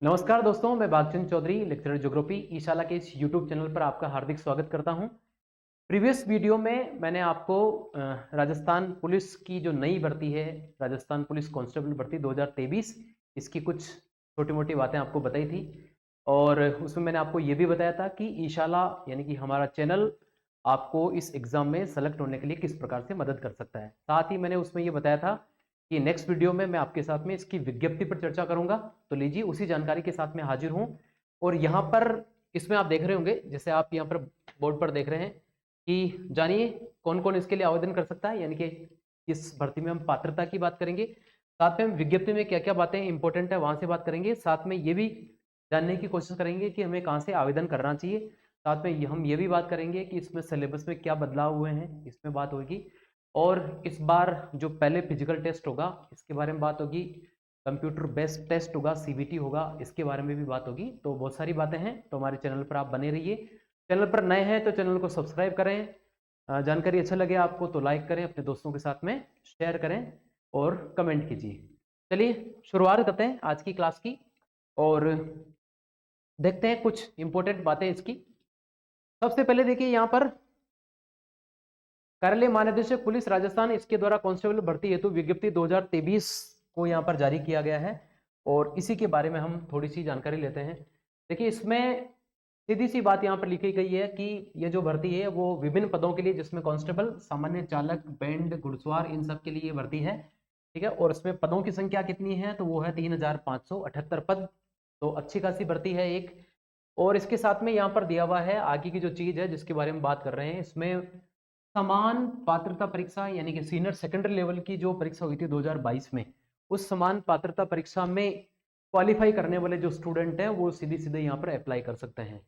नमस्कार दोस्तों, मैं भागचंद चौधरी, लेक्चरर ज्योग्राफी ईशाला के इस यूट्यूब चैनल पर आपका हार्दिक स्वागत करता हूं। प्रीवियस वीडियो में मैंने आपको राजस्थान पुलिस की जो नई भर्ती है, राजस्थान पुलिस कांस्टेबल भर्ती 2023, इसकी कुछ छोटी मोटी बातें आपको बताई थी। और उसमें मैंने आपको ये भी बताया था कि ईशाला यानी कि हमारा चैनल आपको इस एग्ज़ाम में सेलेक्ट होने के लिए किस प्रकार से मदद कर सकता है। साथ ही मैंने उसमें ये बताया था कि नेक्स्ट वीडियो में मैं आपके साथ में इसकी विज्ञप्ति पर चर्चा करूंगा। तो लीजिए, उसी जानकारी के साथ मैं हाजिर हूं। और यहाँ पर इसमें आप देख रहे होंगे, जैसे आप यहाँ पर बोर्ड पर देख रहे हैं कि जानिए कौन कौन इसके लिए आवेदन कर सकता है, यानी कि इस भर्ती में हम पात्रता की बात करेंगे, साथ में हम विज्ञप्ति में क्या क्या बातें इंपॉर्टेंट है वहां से बात करेंगे, साथ में ये भी जानने की कोशिश करेंगे कि हमें कहाँ से आवेदन करना चाहिए। साथ में हम ये भी बात करेंगे कि इसमें सिलेबस में क्या बदलाव हुए हैं, इसमें बात होगी। और इस बार जो पहले फिजिकल टेस्ट होगा इसके बारे में बात होगी, कंप्यूटर बेस्ड टेस्ट होगा, सीबीटी होगा, इसके बारे में भी बात होगी। तो बहुत सारी बातें हैं, तो हमारे चैनल पर आप बने रहिए। चैनल पर नए हैं तो चैनल को सब्सक्राइब करें, जानकारी अच्छा लगे आपको तो लाइक करें, अपने दोस्तों के साथ में शेयर करें और कमेंट कीजिए। चलिए शुरुआत करते हैं आज की क्लास की और देखते हैं कुछ इंपॉर्टेंट बातें इसकी। सबसे पहले देखिए, यहाँ पर कार्यालय महानिदेशक पुलिस राजस्थान इसके द्वारा कांस्टेबल भर्ती हेतु विज्ञप्ति 2023 को यहाँ पर जारी किया गया है और इसी के बारे में हम थोड़ी सी जानकारी लेते हैं। देखिए, इसमें सीधी सी बात यहाँ पर लिखी गई है कि ये जो भर्ती है वो विभिन्न पदों के लिए, जिसमें कांस्टेबल, सामान्य चालक, बैंड, घुड़सवार, इन सब के लिए ये भर्ती है। ठीक है, और इसमें पदों की संख्या कितनी है तो वो है 3578 पद। तो अच्छी खासी भर्ती है एक। और इसके साथ में यहाँ पर दिया हुआ है आगे की जो चीज है जिसके बारे में बात कर रहे हैं, इसमें समान पात्रता परीक्षा यानी कि सीनियर सेकेंडरी लेवल की जो परीक्षा हुई थी 2022 में, उस समान पात्रता परीक्षा में क्वालिफाई करने वाले जो स्टूडेंट हैं वो सीधे सीधे यहाँ पर अप्लाई कर सकते हैं।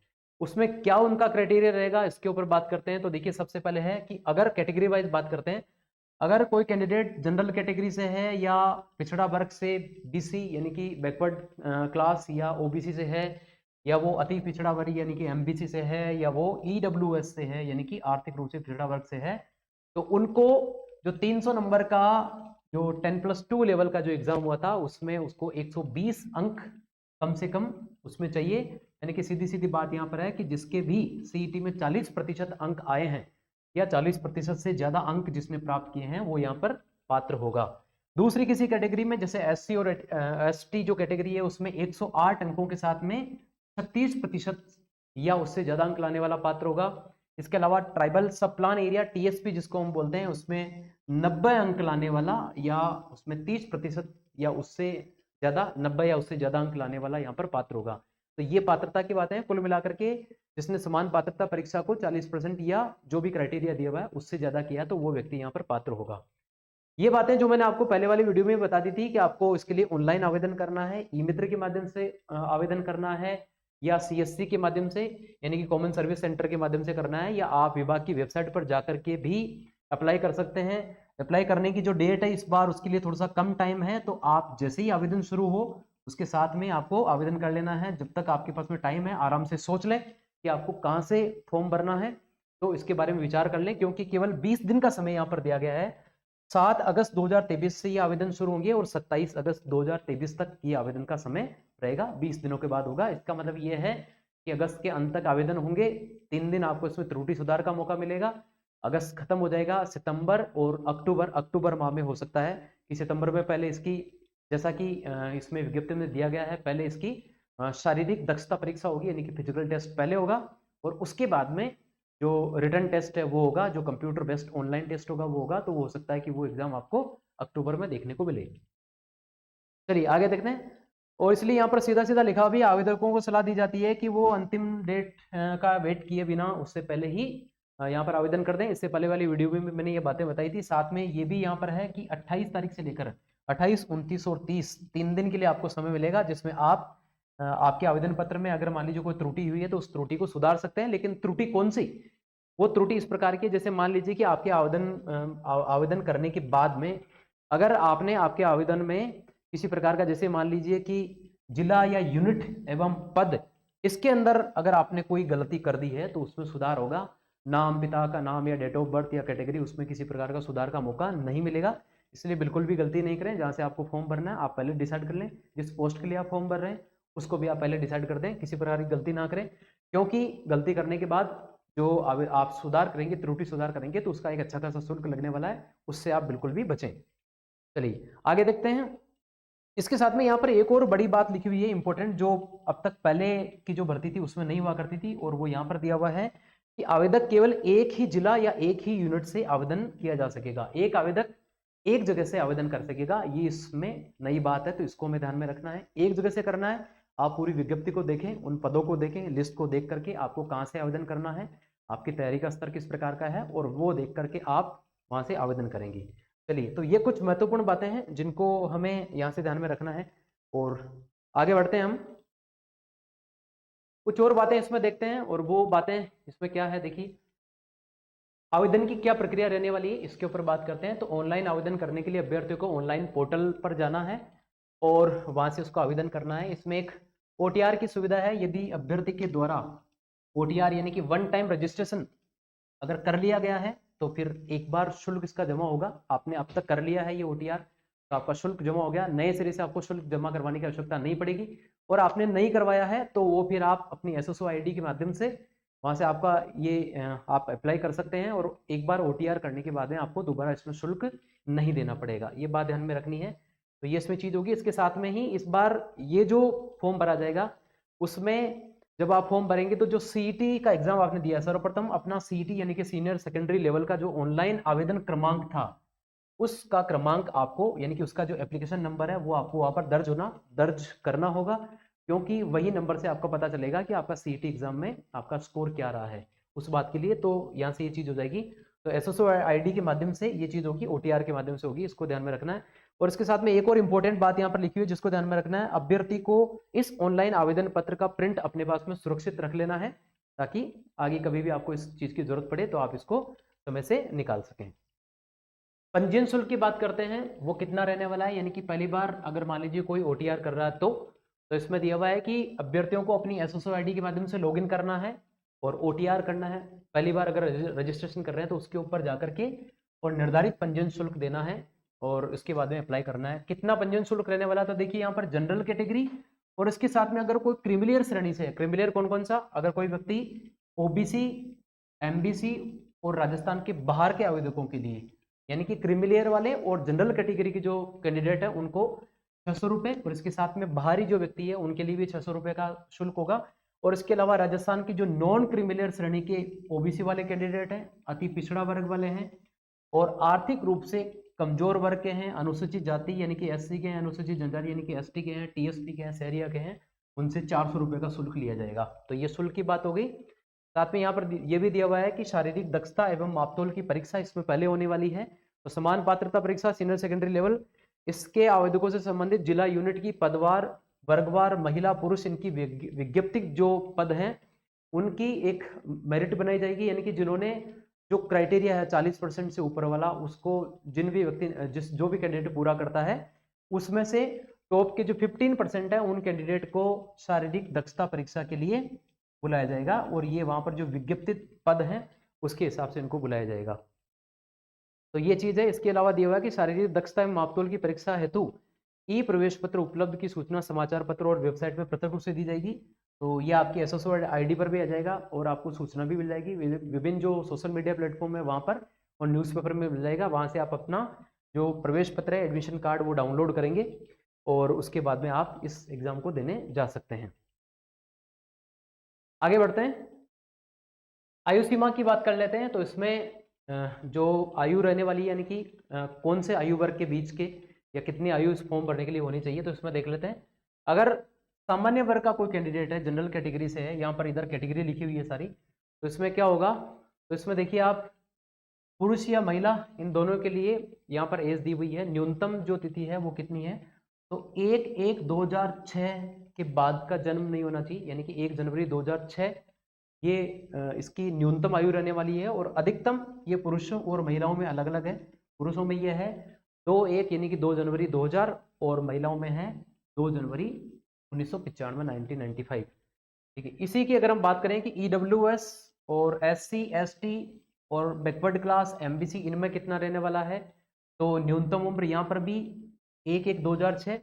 उसमें क्या उनका क्राइटेरिया रहेगा इसके ऊपर बात करते हैं। तो देखिए, सबसे पहले है कि अगर कैटेगरी वाइज बात करते हैं, अगर कोई कैंडिडेट जनरल कैटेगरी से है या पिछड़ा वर्ग से, बीसी यानी कि बैकवर्ड क्लास या ओबीसी से है, या वो अति पिछड़ा वर्ग यानी कि एमबीसी से है, या वो ईडब्ल्यूएस से है यानी कि आर्थिक रूप से पिछड़ा वर्ग से है, तो उनको जो 300 नंबर का जो 10+2 लेवल का जो एग्जाम हुआ था उसमें उसको 120 अंक कम से कम उसमें चाहिए। यानी कि सीधी सीधी बात यहाँ पर है कि जिसके भी सीईटी में 40% अंक आए हैं या 40% से ज्यादा अंक जिसने प्राप्त किए हैं वो यहाँ पर पात्र होगा। दूसरी किसी कैटेगरी में, जैसे एससी और एसटी जो कैटेगरी है, उसमें 108 अंकों के साथ में 36% या उससे ज्यादा अंक लाने वाला पात्र होगा। इसके अलावा ट्राइबल सब प्लान एरिया, टीएसपी जिसको हम बोलते हैं, उसमें 90 अंक लाने वाला या उसमें 30% या उससे ज्यादा, 90 या उससे ज्यादा अंक लाने वाला यहाँ पर पात्र होगा। तो ये पात्रता की बातें हैं। कुल मिलाकर के जिसने समान पात्रता परीक्षा को 40% या जो भी क्राइटेरिया दिया हुआ है उससे ज्यादा किया तो वो व्यक्ति यहाँ पर पात्र होगा। ये बातें जो मैंने आपको पहले वाली वीडियो में बता दी थी कि आपको इसके लिए ऑनलाइन आवेदन करना है, ई मित्र के माध्यम से आवेदन करना है, या सीएससी के माध्यम से यानी कि कॉमन सर्विस सेंटर के माध्यम से करना है, या आप विभाग की वेबसाइट पर जाकर के भी अप्लाई कर सकते हैं। अप्लाई करने की जो डेट है इस बार उसके लिए थोड़ा सा कम टाइम है, तो आप जैसे ही आवेदन शुरू हो उसके साथ में आपको आवेदन कर लेना है। जब तक आपके पास में टाइम है आराम से सोच लें कि आपको कहाँ से फॉर्म भरना है, तो इसके बारे में विचार कर लें, क्योंकि केवल 20 दिन का समय यहाँ पर दिया गया है। 7 अगस्त 2023 से ये आवेदन शुरू होंगे और 27 अगस्त 2023 तक ये आवेदन का समय रहेगा, 20 दिनों के बाद होगा। इसका मतलब ये है कि अगस्त के अंत तक आवेदन होंगे, 3 दिन आपको इसमें त्रुटि सुधार का मौका मिलेगा। अगस्त खत्म हो जाएगा, सितंबर और अक्टूबर माह में हो सकता है कि सितंबर में पहले इसकी, जैसा कि इसमें विज्ञप्ति में दिया गया है, पहले इसकी शारीरिक दक्षता परीक्षा होगी यानी कि फिजिकल टेस्ट पहले होगा, और उसके बाद में जो रिटर्न टेस्ट है वो होगा, जो कंप्यूटर बेस्ड ऑनलाइन टेस्ट होगा वो होगा। तो वो हो सकता है कि वो एग्जाम आपको अक्टूबर में देखने को मिले। चलिए आगे देखते हैं। और इसलिए यहाँ पर सीधा सीधा लिखा भी, आवेदकों को सलाह दी जाती है कि वो अंतिम डेट का वेट किए बिना उससे पहले ही यहाँ पर आवेदन कर दें। इससे पहले वाली वीडियो में मैंने ये बातें बताई थी। साथ में ये भी यहाँ पर है कि 28 तारीख से लेकर 28, 29 और 30 3 दिन के लिए आपको समय मिलेगा, जिसमें आप आपके आवेदन पत्र में अगर मान लीजिए कोई त्रुटि हुई है तो उस त्रुटि को सुधार सकते हैं। लेकिन त्रुटि कौन सी, वो त्रुटि इस प्रकार की, जैसे मान लीजिए कि आपके आवेदन करने के बाद में अगर आपने आपके आवेदन में किसी प्रकार का, जैसे मान लीजिए कि जिला या यूनिट एवं पद, इसके अंदर अगर आपने कोई गलती कर दी है तो उसमें सुधार होगा। नाम, पिता का नाम या डेट ऑफ बर्थ या कैटेगरी, उसमें किसी प्रकार का सुधार का मौका नहीं मिलेगा। इसलिए बिल्कुल भी गलती नहीं करें। जहां से आपको फॉर्म भरना है आप पहले डिसाइड कर लें, जिस पोस्ट के लिए आप फॉर्म भर रहे हैं उसको भी आप पहले डिसाइड कर दें, किसी प्रकार की गलती ना करें, क्योंकि गलती करने के बाद जो आप सुधार करेंगे, त्रुटि सुधार करेंगे, तो उसका एक अच्छा खासा शुल्क लगने वाला है, उससे आप बिल्कुल भी बचें। चलिए आगे देखते हैं। इसके साथ में यहाँ पर एक और बड़ी बात लिखी हुई है इंपॉर्टेंट, जो अब तक पहले की जो भर्ती थी उसमें नहीं हुआ करती थी, और वो यहाँ पर दिया हुआ है कि आवेदक केवल एक ही जिला या एक ही यूनिट से आवेदन किया जा सकेगा। एक आवेदक एक जगह से आवेदन कर सकेगा, ये इसमें नई बात है, तो इसको हमें ध्यान में रखना है। एक जगह से करना है, आप पूरी विज्ञप्ति को देखें, उन पदों को देखें, लिस्ट को देख करके आपको कहाँ से आवेदन करना है, आपकी तैयारी का स्तर किस प्रकार का है, और वो देख करके आप वहां से आवेदन करेंगे। चलिए, तो ये कुछ महत्वपूर्ण बातें हैं जिनको हमें यहाँ से ध्यान में रखना है, और आगे बढ़ते हैं हम। कुछ और बातें इसमें देखते हैं, और वो बातें इसमें क्या है, देखिए आवेदन की क्या प्रक्रिया रहने वाली है, इसके ऊपर बात करते हैं। तो ऑनलाइन आवेदन करने के लिए अभ्यर्थियों को ऑनलाइन पोर्टल पर जाना है और वहां से उसको आवेदन करना है। इसमें एक ओटीआर की सुविधा है, यदि अभ्यर्थी के द्वारा ओटीआर यानी कि वन टाइम रजिस्ट्रेशन अगर कर लिया गया है, तो फिर एक बार शुल्क इसका जमा होगा। आपने अब तक कर लिया है ये ओटीआर, तो आपका शुल्क जमा हो गया, नए सिरे से आपको शुल्क जमा करवाने की आवश्यकता नहीं पड़ेगी। और आपने नहीं करवाया है तो वो फिर आप अपनी एसएसओ आईडी के माध्यम से वहां से आपका ये आप अप्लाई कर सकते हैं, और एक बार ओटीआर करने के बाद में आपको दोबारा इसमें शुल्क नहीं देना पड़ेगा, ये बात ध्यान में रखनी है। तो ये इसमें चीज होगी। इसके साथ में ही इस बार ये जो फॉर्म भरा जाएगा, उसमें जब आप फॉर्म भरेंगे तो जो सीईटी का एग्जाम आपने दिया, सर्वप्रथम अपना सीईटी यानी कि सीनियर सेकेंडरी लेवल का जो ऑनलाइन आवेदन क्रमांक था, उसका क्रमांक आपको यानी कि उसका जो एप्लीकेशन नंबर है वो आपको वहां पर दर्ज करना होगा, क्योंकि वही नंबर से आपको पता चलेगा कि आपका सीईटी एग्जाम में आपका स्कोर क्या रहा है उस बात के लिए। तो यहाँ से ये चीज हो जाएगी। तो एसएसओ आईडी के माध्यम से ये चीज होगी, ओटीआर के माध्यम से होगी, इसको ध्यान में रखना है। और इसके साथ में एक और इंपॉर्टेंट बात यहाँ पर लिखी हुई है जिसको ध्यान में रखना है, अभ्यर्थी को इस ऑनलाइन आवेदन पत्र का प्रिंट अपने पास में सुरक्षित रख लेना है, ताकि आगे कभी भी आपको इस चीज की जरूरत पड़े तो आप इसको समय से निकाल सकें। पंजीयन शुल्क की बात करते हैं, वो कितना रहने वाला है, यानी कि पहली बार अगर मान लीजिए कोई ओटीआर कर रहा है तो इसमें दिया हुआ है कि अभ्यर्थियों को अपनी एसएसओ आईडी के माध्यम से लॉगिन करना है और ओटीआर करना है। पहली बार अगर रजिस्ट्रेशन कर रहे हैं तो उसके ऊपर जाकर के और निर्धारित पंजीयन शुल्क देना है, और उसके बाद में अप्लाई करना है। कितना पंजीयन शुल्क रहने वाला था, देखिए यहाँ पर जनरल कैटेगरी और इसके साथ में अगर कोई क्रिमिलियर श्रेणी से है, क्रिमिलियर कौन कौन सा, अगर कोई व्यक्ति ओबीसी, एमबीसी और राजस्थान के बाहर के आवेदकों के लिए, यानी कि क्रिमिलियर वाले और जनरल कैटेगरी के जो कैंडिडेट है उनको 600 रुपए, और इसके साथ में बाहरी जो व्यक्ति है उनके लिए भी 600 रुपए का शुल्क होगा। और इसके अलावा राजस्थान की जो नॉन क्रिमिलियर श्रेणी के ओबीसी वाले कैंडिडेट हैं, अति पिछड़ा वर्ग वाले हैं और आर्थिक रूप से कमजोर वर्ग के हैं, अनुसूचित जाति यानी कि एससी के हैं, अनुसूचित जनजाति यानी कि एसटी के हैं, टीएसपी के हैं, सहरिया के हैं, उनसे 400 रुपए का शुल्क लिया जाएगा। तो ये शुल्क की बात हो गई। साथ में यहाँ पर यह भी दिया हुआ है कि शारीरिक दक्षता एवं मापतोल की परीक्षा इसमें पहले होने वाली है। तो समान पात्रता परीक्षा सीनियर सेकेंडरी लेवल, इसके आवेदकों से संबंधित जिला यूनिट की पदवार, वर्गवार, महिला पुरुष इनकी विज्ञप्तिक जो पद हैं उनकी एक मेरिट बनाई जाएगी, यानी कि जिन्होंने जो क्राइटेरिया है 40% से ऊपर वाला, उसको जिन भी व्यक्ति जो भी कैंडिडेट पूरा करता है उसमें से टॉप के जो 15% है उन कैंडिडेट को शारीरिक दक्षता परीक्षा के लिए बुलाया जाएगा, और ये वहां पर जो विज्ञप्तित पद हैं उसके हिसाब से इनको बुलाया जाएगा। तो ये चीज है। इसके अलावा दिया हुआ है कि शारीरिक दक्षता एवं मापतोल की परीक्षा हेतु ई प्रवेश पत्र उपलब्ध की सूचना समाचार पत्र और वेबसाइट में पृथक रूप से दी जाएगी। तो ये आपकी एसएसओ आईडी पर भी आ जाएगा और आपको सूचना भी मिल जाएगी, विभिन्न जो सोशल मीडिया प्लेटफॉर्म है वहां पर और न्यूज़पेपर में मिल जाएगा। वहां से आप अपना जो प्रवेश पत्र है, एडमिशन कार्ड, वो डाउनलोड करेंगे और उसके बाद में आप इस एग्जाम को देने जा सकते हैं। आगे बढ़ते हैं, आयु सीमा की बात कर लेते हैं। तो इसमें जो आयु रहने वाली है, यानी कि कौन से आयु वर्ग के बीच के या कितनी आयु इस फॉर्म भरने के लिए होनी चाहिए, तो इसमें देख लेते हैं। अगर सामान्य वर्ग का कोई कैंडिडेट है, जनरल कैटेगरी से है, यहाँ पर इधर कैटेगरी लिखी हुई है सारी, तो इसमें क्या होगा, तो इसमें देखिए आप पुरुष या महिला इन दोनों के लिए यहाँ पर एज दी हुई है। न्यूनतम जो तिथि है वो कितनी है, तो 1/1/2006 के बाद का जन्म नहीं होना चाहिए, यानी कि 1 जनवरी 2006 ये इसकी न्यूनतम आयु रहने वाली है। और अधिकतम ये पुरुषों और महिलाओं में अलग अलग है। पुरुषों में ये है 2/1 यानी कि 2 जनवरी 2000, और महिलाओं में है 2 जनवरी 1995 1995। ठीक है। इसी की अगर हम बात करें कि ईडब्ल्यूएस और एससी एसटी और बैकवर्ड क्लास एमबीसी, इनमें कितना रहने वाला है, तो न्यूनतम उम्र यहाँ पर भी 1/1/2006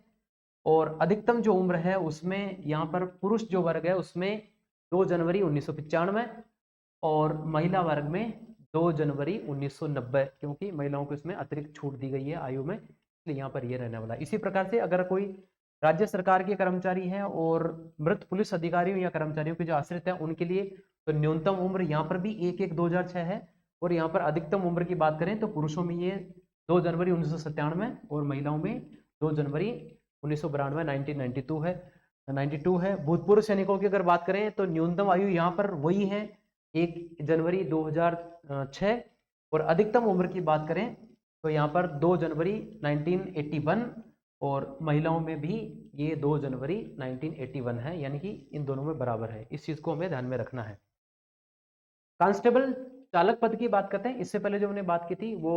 और अधिकतम जो उम्र है उसमें यहाँ पर पुरुष जो वर्ग है उसमें 2 जनवरी 1995 और महिला वर्ग में 2 जनवरी 1990, क्योंकि महिलाओं को इसमें अतिरिक्त छूट दी गई है आयु में, इसलिए यहाँ पर ये रहने वाला है। इसी प्रकार से अगर कोई राज्य सरकार के कर्मचारी हैं और मृत पुलिस अधिकारियों या कर्मचारियों के जो आश्रित हैं उनके लिए तो न्यूनतम उम्र यहाँ पर भी 1/1/2006 है, और यहाँ पर अधिकतम उम्र की बात करें तो पुरुषों में ये 2 जनवरी 1997 और महिलाओं में 2 जनवरी 1992 1992 है 92 है। भूतपूर्व सैनिकों की अगर बात करें तो न्यूनतम आयु यहाँ पर वही है 1 जनवरी 2006, और अधिकतम उम्र की बात करें तो यहाँ पर 2 जनवरी 1981, और महिलाओं में भी ये 2 जनवरी 1981 है, यानी कि इन दोनों में बराबर है। इस चीज को हमें ध्यान में रखना है। कांस्टेबल चालक पद की बात करते हैं। इससे पहले जो हमने बात की थी वो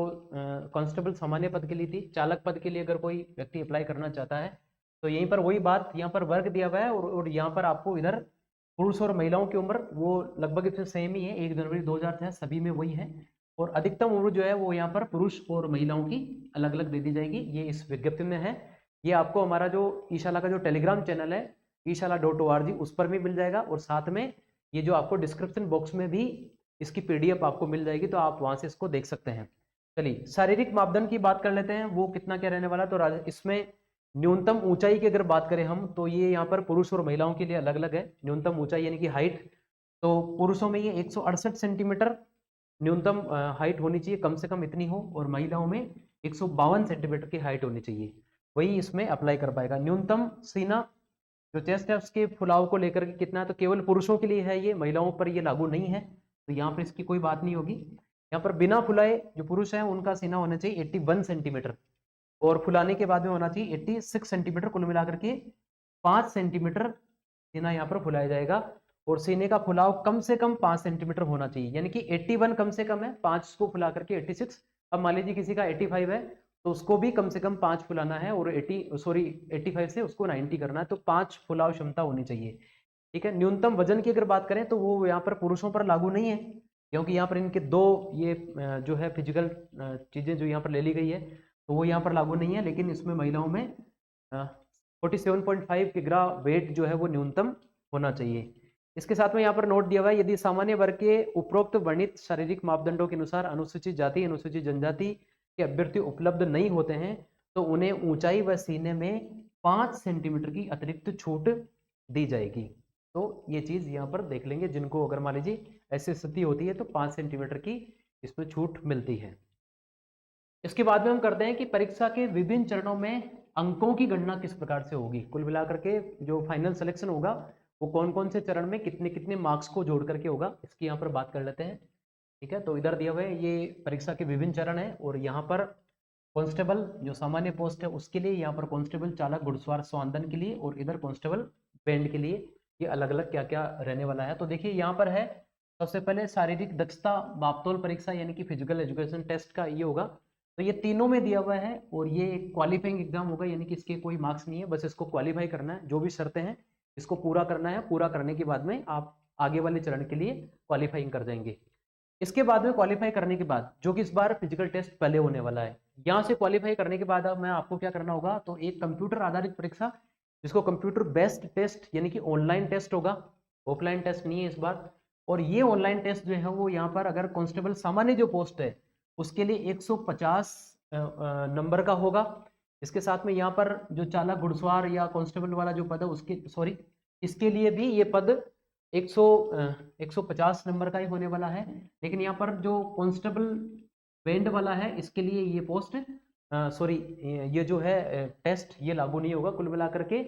कांस्टेबल सामान्य पद के लिए थी। चालक पद के लिए अगर कोई व्यक्ति अप्लाई करना चाहता है तो यहीं पर वही बात, यहाँ पर वर्ग दिया हुआ है और यहाँ पर आपको इधर पुरुष और महिलाओं की उम्र वो लगभग इससे सेम ही है, 1 जनवरी 2006 सभी में वही है, और अधिकतम उम्र जो है वो यहाँ पर पुरुष और महिलाओं की अलग अलग दे दी जाएगी। ये इस विज्ञप्ति में है। ये आपको हमारा जो ईशाला का जो टेलीग्राम चैनल है ishala.org उस पर भी मिल जाएगा, और साथ में ये जो आपको डिस्क्रिप्शन बॉक्स में भी इसकी PDF आपको मिल जाएगी, तो आप वहां से इसको देख सकते हैं। चलिए शारीरिक मापदंड की बात कर लेते हैं, वो कितना क्या रहने वाला। तो इसमें न्यूनतम ऊंचाई की अगर बात करें हम तो ये यहाँ पर पुरुष और महिलाओं के लिए अलग अलग है। न्यूनतम ऊंचाई यानी कि हाइट, तो पुरुषों में ये 168 सेंटीमीटर न्यूनतम हाइट होनी चाहिए, कम से कम इतनी हो, और महिलाओं में 152 सेंटीमीटर की हाइट होनी चाहिए, वही इसमें अप्लाई कर पाएगा। न्यूनतम सीना जो चेस्ट है उसके फुलाव को लेकर के कितना है, तो केवल पुरुषों के लिए है ये, महिलाओं पर ये लागू नहीं है, तो यहाँ पर इसकी कोई बात नहीं होगी। यहाँ पर बिना फुलाए जो पुरुष है उनका सीना होना चाहिए 81 सेंटीमीटर, और फुलाने के बाद में होना चाहिए 86 सेंटीमीटर। कुल मिलाकर के 5 सेंटीमीटर सीना यहाँ पर फुलाया जाएगा, और सीने का फुलाव कम से कम 5 सेंटीमीटर होना चाहिए, यानी कि 81 कम से कम है, 5 को फुला करके 86। अब मान लीजिए किसी का 85 है तो उसको भी कम से कम 5 फुलाना है, और 85 से उसको 90 करना है, तो 5 फुलाव क्षमता होनी चाहिए। ठीक है। न्यूनतम वजन की अगर बात करें तो वो यहाँ पर पुरुषों पर लागू नहीं है, क्योंकि यहाँ पर इनके दो ये जो है फिजिकल चीजें जो यहाँ पर ले ली गई है तो वो यहाँ पर लागू नहीं है, लेकिन इसमें महिलाओं में 47.5 किग्रा वेट जो है वो न्यूनतम होना चाहिए। इसके साथ में यहाँ पर नोट दिया हुआ है, यदि सामान्य वर्ग के उपरोक्त वर्णित शारीरिक मापदंडों के अनुसार अनुसूचित जाति अनुसूचित जनजाति के अभ्यर्थी उपलब्ध नहीं होते हैं तो उन्हें ऊंचाई व सीने में 5 सेंटीमीटर की अतिरिक्त छूट दी जाएगी। तो ये चीज यहाँ पर देख लेंगे, जिनको अगर मान लीजिए ऐसी स्थिति होती है तो 5 सेंटीमीटर की इसमें छूट मिलती है। इसके बाद में हम करते हैं कि परीक्षा के विभिन्न चरणों में अंकों की गणना किस प्रकार से होगी। कुल मिलाकर के जो फाइनल सिलेक्शन होगा वो कौन कौन से चरण में कितने कितने मार्क्स को जोड़ करके होगा, इसकी यहाँ पर बात कर लेते हैं। ठीक है, तो इधर दिया हुआ है ये परीक्षा के विभिन्न चरण है, और यहाँ पर कांस्टेबल जो सामान्य पोस्ट है उसके लिए यहाँ पर कांस्टेबल चालक घुड़सवार स्वांदन के लिए, और इधर कांस्टेबल बैंड के लिए ये अलग अलग क्या क्या रहने वाला है। तो देखिए यहाँ पर है सबसे पहले शारीरिक दक्षता मापतोल परीक्षा यानी कि फिजिकल एजुकेशन टेस्ट का ये होगा, तो ये तीनों में दिया हुआ है, और ये एक क्वालिफाइंग एग्जाम होगा, यानी कि इसके कोई मार्क्स नहीं है, बस इसको क्वालिफाई करना है, जो भी शर्तें हैं इसको पूरा करना है, पूरा करने के बाद में आप आगे वाले चरण के लिए क्वालिफाइंग कर जाएंगे। इसके बाद में क्वालिफाई करने के बाद जो कि इस बार फिजिकल टेस्ट पहले होने वाला है, यहाँ से क्वालिफाई करने के बाद अब मैं आपको क्या करना होगा, तो एक कंप्यूटर आधारित परीक्षा जिसको कंप्यूटर बेस्ड टेस्ट यानी कि ऑनलाइन टेस्ट होगा, ऑफलाइन टेस्ट नहीं है इस बार। और ये ऑनलाइन टेस्ट जो है वो यहाँ पर अगर कांस्टेबल सामान्य जो पोस्ट है उसके लिए 150 नंबर का होगा। इसके साथ में यहाँ पर जो चालक घुड़सवार या कांस्टेबल वाला जो पद है उसके इसके लिए भी ये पद 150 नंबर का ही होने वाला है, लेकिन यहाँ पर जो कांस्टेबल बैंड वाला है इसके लिए ये पोस्ट ये जो है टेस्ट ये लागू नहीं होगा। कुल मिलाकर के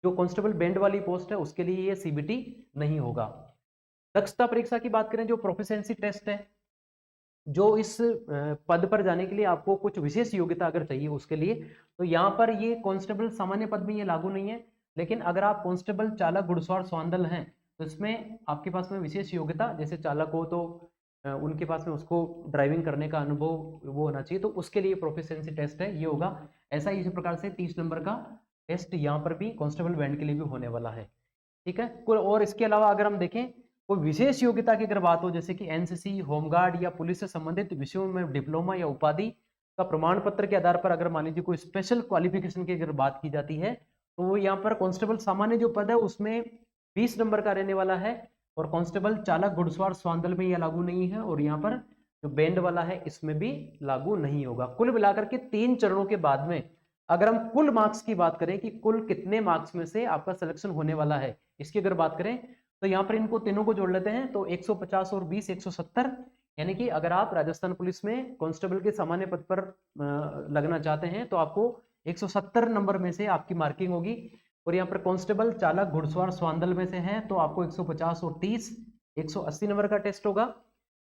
जो कांस्टेबल बैंड वाली पोस्ट है उसके लिए ये CBT नहीं होगा। दक्षता परीक्षा की बात करें, जो प्रोफिशिएंसी टेस्ट है, जो इस पद पर जाने के लिए आपको कुछ विशेष योग्यता अगर चाहिए उसके लिए, तो यहाँ पर ये कांस्टेबल सामान्य पद में ये लागू नहीं है, लेकिन अगर आप कांस्टेबल चालक घुड़सवार स्वांदल हैं तो इसमें आपके पास में विशेष योग्यता, जैसे चालक हो तो उनके पास में उसको ड्राइविंग करने का अनुभव वो होना चाहिए, तो उसके लिए प्रोफिशिएंसी टेस्ट है ये होगा। ऐसा ही इसी प्रकार से 30 नंबर का टेस्ट यहाँ पर भी कांस्टेबल बैंड के लिए भी होने वाला है। ठीक है, और इसके अलावा अगर हम देखें कोई विशेष योग्यता की अगर बात हो, जैसे कि NCC, होमगार्ड या पुलिस से संबंधित विषयों में डिप्लोमा या उपाधि का प्रमाण पत्र के आधार पर अगर मान लीजिए कोई स्पेशल क्वालिफिकेशन की अगर बात की जाती है तो वो यहाँ पर कांस्टेबल सामान्य जो पद है उसमें 20 नंबर का रहने वाला है, और कांस्टेबल चालक घुड़सवार स्वांदल में यह लागू नहीं है, और यहाँ पर जो बैंड वाला है इसमें भी लागू नहीं होगा। कुल मिलाकर के 3 चरणों के बाद में अगर हम कुल मार्क्स की बात करें कि कुल कितने मार्क्स में से आपका सिलेक्शन होने वाला है, इसकी अगर बात करें तो यहाँ पर इनको तीनों को जोड़ लेते हैं, तो 150 और 20 170, यानी कि अगर आप राजस्थान पुलिस में कांस्टेबल के सामान्य पद पर लगना चाहते हैं तो आपको 170 नंबर में से आपकी मार्किंग होगी। और यहाँ पर कांस्टेबल चालक घुड़सवार स्वांदल में से है तो आपको 150 और 30 180 नंबर का टेस्ट होगा।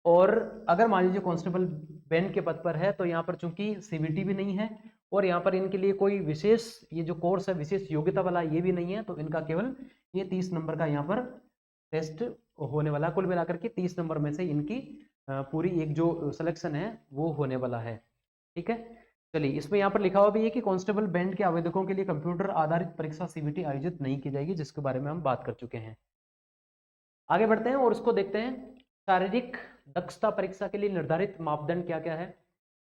और अगर मान लीजिए कांस्टेबल बैंड के पद पर है तो यहाँ पर चूंकि सीबीटी भी नहीं है और यहाँ पर इनके लिए कोई विशेष ये जो कोर्स है विशेष योग्यता वाला ये भी नहीं है, तो इनका केवल ये 30 नंबर का यहाँ पर टेस्ट होने वाला। कुल मिलाकर के 30 नंबर में से इनकी पूरी एक जो सिलेक्शन है वो होने वाला है। ठीक है, चलिए इसमें यहाँ पर लिखा हुआ भी है कि कांस्टेबल बैंड के आवेदकों के लिए कंप्यूटर आधारित परीक्षा सीबीटी आयोजित नहीं की जाएगी, जिसके बारे में हम बात कर चुके हैं। आगे बढ़ते हैं और उसको देखते हैं शारीरिक दक्षता परीक्षा के लिए निर्धारित मापदंड क्या क्या है।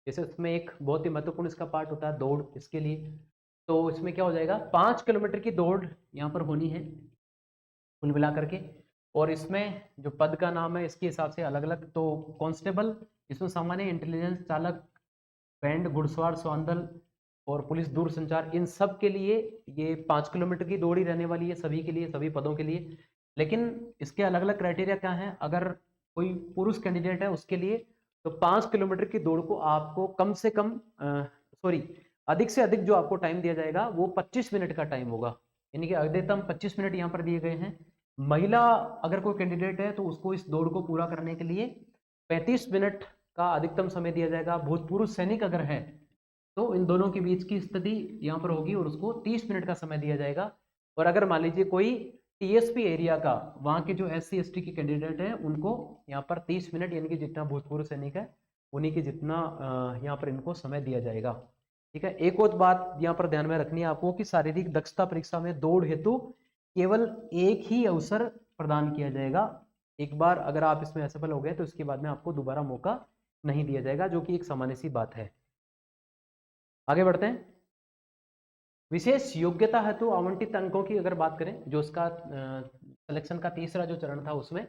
जैसे इसमें एक बहुत ही महत्वपूर्ण इसका पार्ट होता है दौड़, इसके लिए तो इसमें क्या हो जाएगा 5 किलोमीटर की दौड़ यहाँ पर होनी है कुल मिलाकर के। और इसमें जो पद का नाम है इसके हिसाब से अलग अलग, तो कांस्टेबल इसमें सामान्य, इंटेलिजेंस, चालक, बैंड, घुड़सवार स्वांदल और पुलिस दूर संचार, इन सब के लिए ये 5 किलोमीटर की दौड़ ही रहने वाली है सभी के लिए, सभी पदों के लिए। लेकिन इसके अलग अलग क्राइटेरिया क्या है, अगर कोई पुरुष कैंडिडेट है उसके लिए तो 5 किलोमीटर की दौड़ को आपको कम से कम अधिक से अधिक जो आपको टाइम दिया जाएगा वो 25 मिनट का टाइम होगा, यानी कि अधिकतम 25 मिनट यहाँ पर दिए गए हैं। महिला अगर कोई कैंडिडेट है तो उसको इस दौड़ को पूरा करने के लिए 35 मिनट का अधिकतम समय दिया जाएगा। भूतपूर्व सैनिक अगर है तो इन दोनों के बीच की स्थिति यहाँ पर होगी और उसको 30 मिनट का समय दिया जाएगा। और अगर मान लीजिए कोई टीएसपी एरिया का वहाँ के जो SC ST के कैंडिडेट हैं उनको यहाँ पर 30 मिनट, यानी कि जितना भूतपूर्व सैनिक है उन्हीं के जितना यहाँ पर इनको समय दिया जाएगा। ठीक है, एक और बात यहाँ पर ध्यान में रखनी है आपको कि शारीरिक दक्षता परीक्षा में दौड़ हेतु केवल एक ही अवसर प्रदान किया जाएगा। एक बार अगर आप इसमें असफल हो गए तो इसके बाद में आपको दोबारा मौका नहीं दिया जाएगा, जो कि एक सामान्य सी बात है। आगे बढ़ते हैं। विशेष योग्यता हेतु आवंटित अंकों की अगर बात करें, जो उसका सिलेक्शन का तीसरा जो चरण था उसमें,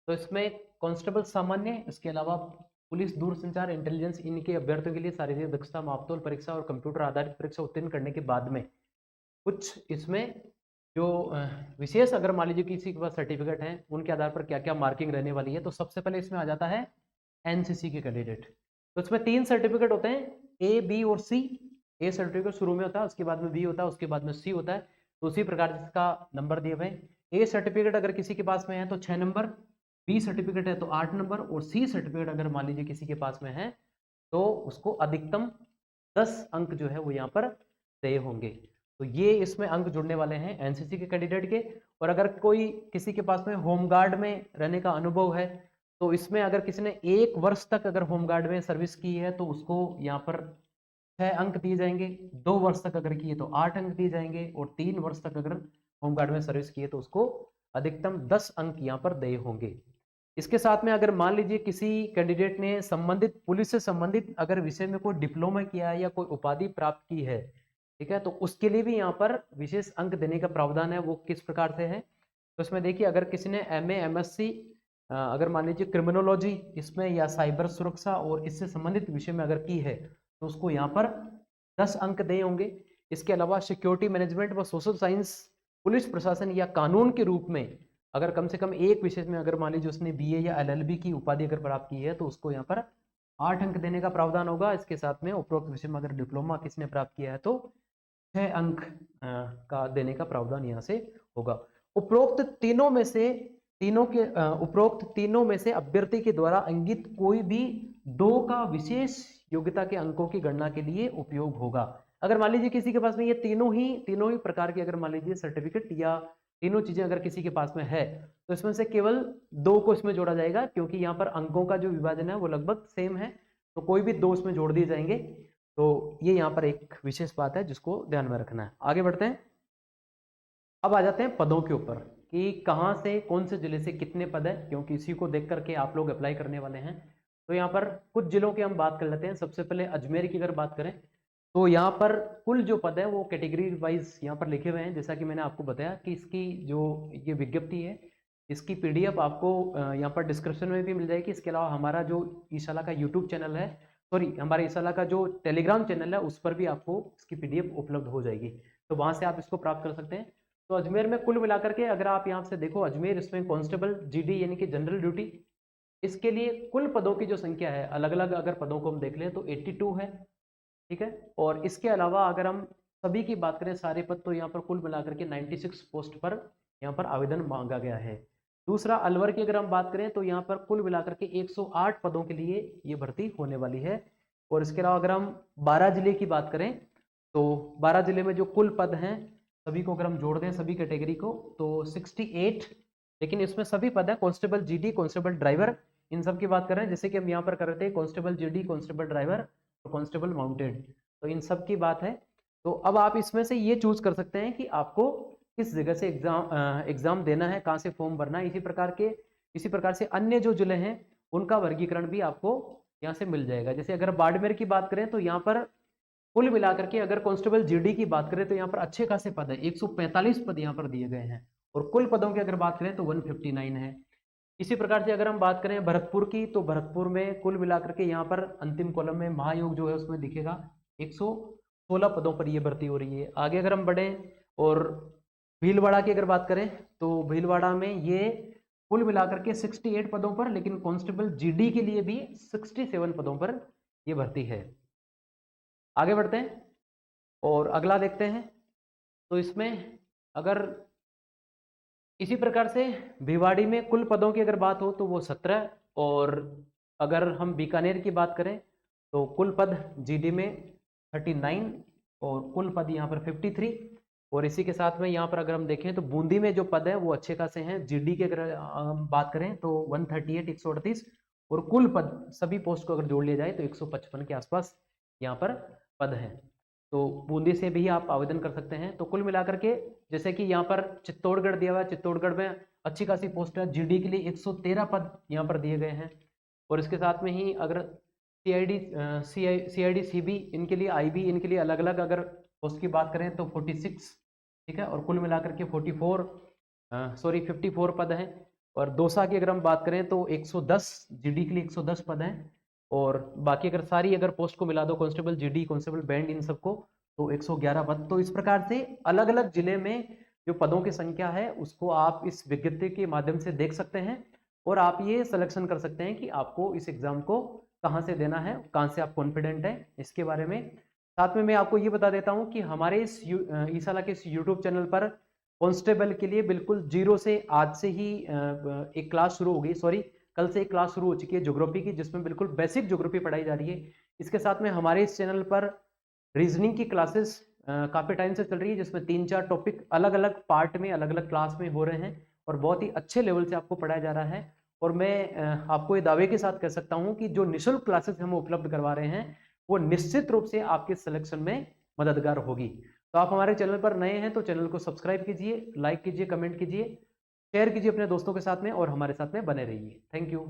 तो इसमें कांस्टेबल सामान्य, इसके अलावा पुलिस दूरसंचार, इंटेलिजेंस, इनके अभ्यर्थियों के लिए शारीरिक दक्षता मापतोल परीक्षा और कंप्यूटर आधारित परीक्षा उत्तीर्ण करने के बाद में कुछ इसमें जो विशेष अगर मान लीजिए किसी के पास सर्टिफिकेट है उनके आधार पर क्या क्या मार्किंग रहने वाली है। तो सबसे पहले इसमें आ जाता है एनसीसी के कैंडिडेट। तो इसमें 3 सर्टिफिकेट होते हैं, ए, बी और सी। ए सर्टिफिकेट शुरू में होता है, उसके बाद में बी होता है, उसके बाद में सी होता है। तो उसी प्रकार इसका नंबर दिए हुए। ए सर्टिफिकेट अगर किसी के पास में है तो 6 नंबर, बी सर्टिफिकेट है तो 8 नंबर, और सी सर्टिफिकेट अगर मान लीजिए किसी के पास में है तो उसको अधिकतम 10 अंक जो है वो यहाँ पर तय होंगे। तो ये इसमें अंक जुड़ने वाले हैं एनसीसी के कैंडिडेट के। और अगर कोई किसी के पास में होमगार्ड में रहने का अनुभव है तो इसमें अगर किसी ने 1 वर्ष तक अगर होमगार्ड में सर्विस की है तो उसको यहाँ पर 6 अंक दिए जाएंगे। 2 वर्ष तक अगर किए तो 8 अंक दिए जाएंगे, और 3 वर्ष तक अगर होमगार्ड में सर्विस किए तो उसको अधिकतम 10 अंक यहाँ पर देय होंगे। इसके साथ में अगर मान लीजिए किसी कैंडिडेट ने संबंधित पुलिस से संबंधित अगर विषय में कोई डिप्लोमा किया है या कोई उपाधि प्राप्त की है, ठीक है, तो उसके लिए भी यहाँ पर विशेष अंक देने का प्रावधान है। वो किस प्रकार से है, तो इसमें देखिए अगर किसी ने MA MSc अगर मान लीजिए क्रिमिनोलॉजी इसमें या साइबर सुरक्षा और इससे संबंधित विषय में अगर की है तो उसको यहाँ पर 10 अंक दें होंगे। इसके अलावा सिक्योरिटी मैनेजमेंट व सोशल साइंस, पुलिस प्रशासन या कानून के रूप में अगर कम से कम एक विषय में अगर मान लीजिए उसने BA या LLB की उपाधि अगर प्राप्त की है तो उसको यहाँ पर 8 अंक देने का प्रावधान होगा। इसके साथ में उपरोक्त विषय में अगर डिप्लोमा किसने प्राप्त किया है तो 6 अंक का देने का प्रावधान यहाँ से होगा। उपरोक्त तीनों में से अभ्यर्थी के द्वारा अंकित कोई भी 2 का विशेष योग्यता के अंकों की गणना के लिए उपयोग होगा। अगर मान लीजिए किसी के पास में ये तीनों ही प्रकार के अगर मान लीजिए सर्टिफिकेट या तीनों चीजें अगर किसी के पास में है तो इसमें से केवल 2 को इसमें जोड़ा जाएगा, क्योंकि यहाँ पर अंकों का जो विभाजन है वो लगभग सेम है, तो कोई भी 2 इसमें जोड़ दिए जाएंगे। तो ये यहाँ पर एक विशेष बात है जिसको ध्यान में रखना है। आगे बढ़ते हैं। अब आ जाते हैं पदों के ऊपर कि कहाँ से कौन से जिले से कितने पद है, क्योंकि इसी को देख करके आप लोग अप्लाई करने वाले हैं। तो यहाँ पर कुछ जिलों की हम बात कर लेते हैं। सबसे पहले अजमेर की अगर बात करें तो यहाँ पर कुल जो पद है वो कैटेगरी वाइज यहाँ पर लिखे हुए हैं, जैसा कि मैंने आपको बताया कि इसकी जो ये विज्ञप्ति है इसकी पीडीएफ आपको यहाँ पर डिस्क्रिप्शन में भी मिल जाएगी। इसके अलावा हमारा जो ईशाला का यूट्यूब चैनल है, सॉरी हमारे ईशाला का जो टेलीग्राम चैनल है उस पर भी आपको इसकी पीडीएफ उपलब्ध हो जाएगी, तो वहाँ से आप इसको प्राप्त कर सकते हैं। तो अजमेर में कुल मिलाकर के अगर आप यहाँ से देखो, अजमेर इसमें कांस्टेबल जीडी यानी कि जनरल ड्यूटी, इसके लिए कुल पदों की जो संख्या है अलग अलग अगर पदों को हम देख लें तो 82 है, ठीक है। और इसके अलावा अगर हम सभी की बात करें सारे पद, तो यहाँ पर कुल मिलाकर के 96 पोस्ट पर यहाँ पर आवेदन मांगा गया है। दूसरा अलवर की अगर हम बात करें तो यहाँ पर कुल मिलाकर के 108 पदों के लिए ये भर्ती होने वाली है। और इसके अलावा अगर हम 12 जिले की बात करें तो 12 जिले में जो कुल पद हैं सभी को अगर हम जोड़ दें सभी कैटेगरी को तो 68, लेकिन इसमें सभी पद हैं कांस्टेबल जीडी, कांस्टेबल ड्राइवर, इन सब की बात कर रहे हैं। जैसे कि हम यहाँ पर कर रहे थे कांस्टेबल जीडी, कांस्टेबल ड्राइवर और कांस्टेबल माउंटेड, तो इन सब की बात है। तो अब आप इसमें से ये चूज कर सकते हैं कि आपको किस जगह से एग्जाम देना है, कहाँ से फॉर्म भरना है। इसी प्रकार से अन्य जो जिले हैं उनका वर्गीकरण भी आपको यहाँ से मिल जाएगा। जैसे अगर बाड़मेर की बात करें तो यहाँ पर कुल मिलाकर के अगर कांस्टेबल जीडी की बात करें तो यहाँ पर अच्छे खासे पद है, 145 पद यहाँ पर दिए गए हैं। और कुल पदों की अगर बात करें तो 159 है। इसी प्रकार से अगर हम बात करें भरतपुर की, तो भरतपुर में कुल मिलाकर के यहाँ पर अंतिम कॉलम में महायोग जो है उसमें दिखेगा 116 पदों पर ये भर्ती हो रही है। आगे अगर हम बढ़े और भीलवाड़ा की अगर बात करें तो भीलवाड़ा में ये कुल मिलाकर के 68 पदों पर, लेकिन कांस्टेबल जीडी के लिए भी 67 पदों पर ये भर्ती है। आगे बढ़ते हैं और अगला देखते हैं। तो इसमें अगर इसी प्रकार से भिवाड़ी में कुल पदों की अगर बात हो तो वो 17, और अगर हम बीकानेर की बात करें तो कुल पद जीडी में 39 और कुल पद यहाँ पर 53। और इसी के साथ में यहाँ पर अगर हम देखें तो बूंदी में जो पद है वो अच्छे खासे हैं। जीडी की अगर हम बात करें तो 138 138, और कुल पद सभी पोस्ट को अगर जोड़ लिया जाए तो 155 के आसपास यहाँ पर पद हैं। तो बूंदी से भी आप आवेदन कर सकते हैं। तो कुल मिलाकर के जैसे कि यहाँ पर चित्तौड़गढ़ दिया हुआ है, चित्तौड़गढ़ में अच्छी खासी पोस्ट है, जीडी के लिए 113 पद यहाँ पर दिए गए हैं। और इसके साथ में ही अगर सीआईडी सीबी इनके लिए, आईबी इनके लिए अलग अलग अगर पोस्ट की बात करें तो 46, ठीक है। और कुल मिलाकर के 54 पद हैं। और दौसा की अगर हम बात करें तो 110, जीडी के लिए 110 पद हैं। और बाकी अगर सारी अगर पोस्ट को मिला दो, कांस्टेबल जीडी, कांस्टेबल बैंड, इन सबको, तो 111 पद। तो इस प्रकार से अलग अलग जिले में जो पदों की संख्या है उसको आप इस विज्ञप्ति के माध्यम से देख सकते हैं और आप ये सिलेक्शन कर सकते हैं कि आपको इस एग्जाम को कहाँ से देना है, कहाँ से आप कॉन्फिडेंट है इसके बारे में। साथ में मैं आपको ये बता देता हूँ कि हमारे इस ईशाला के इस यूट्यूब चैनल पर कांस्टेबल के लिए बिल्कुल जीरो से आज से ही एक क्लास शुरू हो गई, सॉरी कल से एक क्लास शुरू हो चुकी है ज्योग्राफी की, जिसमें बिल्कुल बेसिक ज्योग्राफी पढ़ाई जा रही है। इसके साथ में हमारे इस चैनल पर रीजनिंग की क्लासेस काफ़ी टाइम से चल रही है, जिसमें 3-4 टॉपिक अलग अलग पार्ट में अलग अलग क्लास में हो रहे हैं और बहुत ही अच्छे लेवल से आपको पढ़ाया जा रहा है। और मैं आपको ये दावे के साथ कह सकता हूँ कि जो निःशुल्क क्लासेस हम उपलब्ध करवा रहे हैं वो निश्चित रूप से आपके सिलेक्शन में मददगार होगी। तो आप हमारे चैनल पर नए हैं तो चैनल को सब्सक्राइब कीजिए, लाइक कीजिए, कमेंट कीजिए, शेयर कीजिए अपने दोस्तों के साथ में और हमारे साथ में बने रहिए। Thank you.